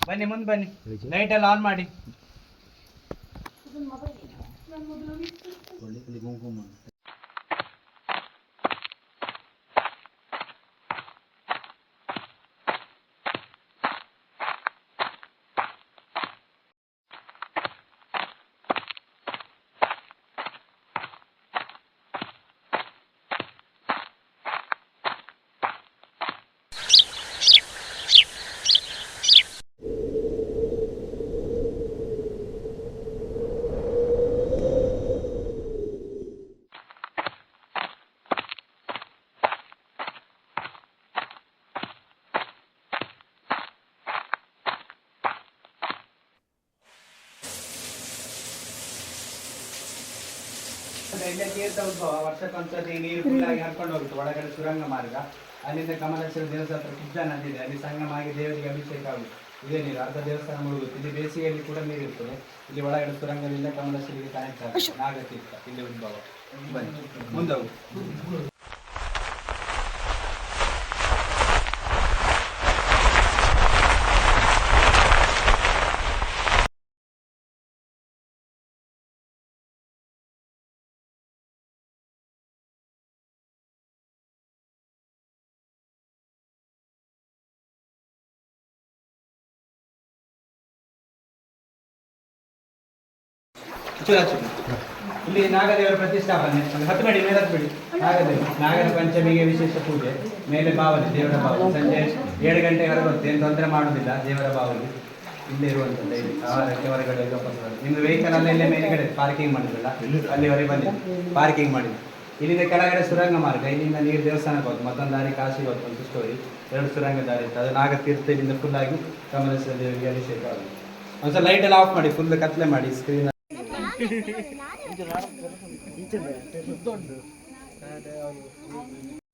ಬನ್ನಿ ಮುಂದೆ ಬನ್ನಿ, ಲೈಟ್ ಎಲ್ಲ ಆನ್ ಮಾಡಿ. ಇಲ್ಲೇ ತೀರ್ಥ ಉದ್ಭವ ವರ್ಷಕ್ಕೊಂದ್ಸತಿ ನೀರು ಫುಲ್ಲಾಗಿ ಹರ್ಕೊಂಡು ಹೋಗುತ್ತೆ ಒಳಗಡೆ ಸುರಂಗ ಮಾರ್ಗ. ಅಲ್ಲಿಂದ ಕಮಲೇಶ್ವರ ದೇವಸ್ಥಾನ ಹತ್ರ ಕುಬ್ಜ ನದಿ ಇದೆ, ಅಲ್ಲಿ ಸಂಗಮ ಆಗಿ ದೇವರಿಗೆ ಅಭಿಷೇಕ ಆಗುತ್ತೆ. ಇದೇ ನೀರು ಅರ್ಧ ದೇವಸ್ಥಾನ ಮುಳುಗುತ್ತೆ. ಇಲ್ಲಿ ಬೇಸಿಗೆಯಲ್ಲಿ ಕೂಡ ನೀರು ಇರ್ತದೆ. ಇಲ್ಲಿ ಒಳಗಡೆ ಸುರಂಗದಿಂದ ಕಮಲೇಶ್ವರಿಗೆ ಕನೆಕ್ಟ್ ಆಗುತ್ತೆ. ನಾಗತೀರ್ಥ ಇಲ್ಲಿ ಉದ್ಭವ. ಬನ್ನಿ ಮುಂದೆ ಹೋಗು. ಇಲ್ಲಿ ನಾಗದೇವರ ಪ್ರತಿಷ್ಠಾಪನೆ, ಹತ್ತಬೇಡಿ ಮೇಲೆ ಹತ್ತಬೇಡಿ. ನಾಗರ ಪಂಚಮಿಗೆ ವಿಶೇಷ ಪೂಜೆ, ಮೇಲೆ ಬಾವಲಿ, ದೇವರ ಬಾವಲಿ. ಸಂಜೆ 7 ಗಂಟೆಗೆ ಬರುತ್ತೆ, ಏನು ತೊಂದರೆ ಮಾಡುವುದಿಲ್ಲ. ದೇವರ ಬಾವಲಿ ಇಲ್ಲೇ ಇರುವಂಥದ್ದು. ಇಲ್ಲಿ ಆಹಾರಕ್ಕೆ ಹೊರಗಡೆ ನಿಮ್ದು ವೆಹಿಕಲ್ ಅಲ್ಲೇ ಮೇಲ್ಗಡೆ ಪಾರ್ಕಿಂಗ್ ಮಾಡಿದ್ರಲ್ಲ, ಅಲ್ಲಿವರೆಗೆ ಬಂದಿದೆ ಪಾರ್ಕಿಂಗ್ ಮಾಡಿದ್ದು. ಇಲ್ಲಿಂದ ಕೆಳಗಡೆ ಸುರಂಗ ಮಾರ್ಗ, ಇಲ್ಲಿಂದ ನೀರು ದೇವಸ್ಥಾನಕ್ಕೆ ಹೋಗ್ತು. ಮತ್ತೊಂದು ದಾರಿ ಕಾಶಿಗೆ ಹೋಗ್ತು ಅಂತ ಸ್ಟೋರಿ. 2 ಸುರಂಗ ದಾರಿ ಇತ್ತು. ಅದು ನಾಗತೀರ್ಥ ಇಲ್ಲಿಂದ ಫುಲ್ಲಾಗಿ ಕಮಲೇಶ್ವರ ದೇವರಿಗೆ ಅಭಿಷೇಕ ಆಗುತ್ತೆ. ಒಂದ್ಸಲ ಲೈಟ್ ಎಲ್ಲ ಆಫ್ ಮಾಡಿ, ಫುಲ್ ಕತ್ಲೆ ಮಾಡಿ ಸ್ಕ್ರೀನ್.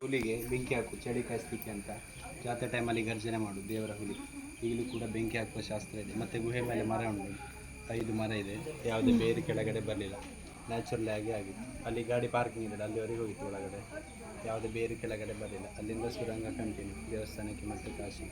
ಹುಲಿಗೆ ಬೆಂಕಿ ಹಾಕು, ಚಳಿ ಕಾಯಿಸ್ಲಿಕ್ಕೆ ಅಂತ ಜಾತ್ರೆ ಟೈಮಲ್ಲಿ ಗರ್ಜನೆ ಮಾಡು ದೇವರ ಹುಲಿ. ಈಗಲೂ ಕೂಡ ಬೆಂಕಿ ಹಾಕುವ ಶಾಸ್ತ್ರ ಇದೆ. ಮತ್ತು ಗುಹೆ ಮೇಲೆ ಮರ ಉಂಟು, 5 ಮರ ಇದೆ. ಯಾವುದೇ ಬೇರೆ ಕೆಳಗಡೆ ಬರಲಿಲ್ಲ, ನ್ಯಾಚುರಲ್ ಆಗಿದೆ. ಅಲ್ಲಿ ಗಾಡಿ ಪಾರ್ಕಿಂಗ್ ಇದೆ, ಅಲ್ಲಿವರೆಗೆ ಹೋಗಿತ್ತು ಒಳಗಡೆ. ಯಾವುದೇ ಬೇರೆ ಕೆಳಗಡೆ ಬರಲಿಲ್ಲ. ಅಲ್ಲಿಂದ ಸುರಂಗ ಕಂಟಿನ್ಯೂ ದೇವಸ್ಥಾನಕ್ಕೆ ಮತ್ತು ಕಾಶಿ.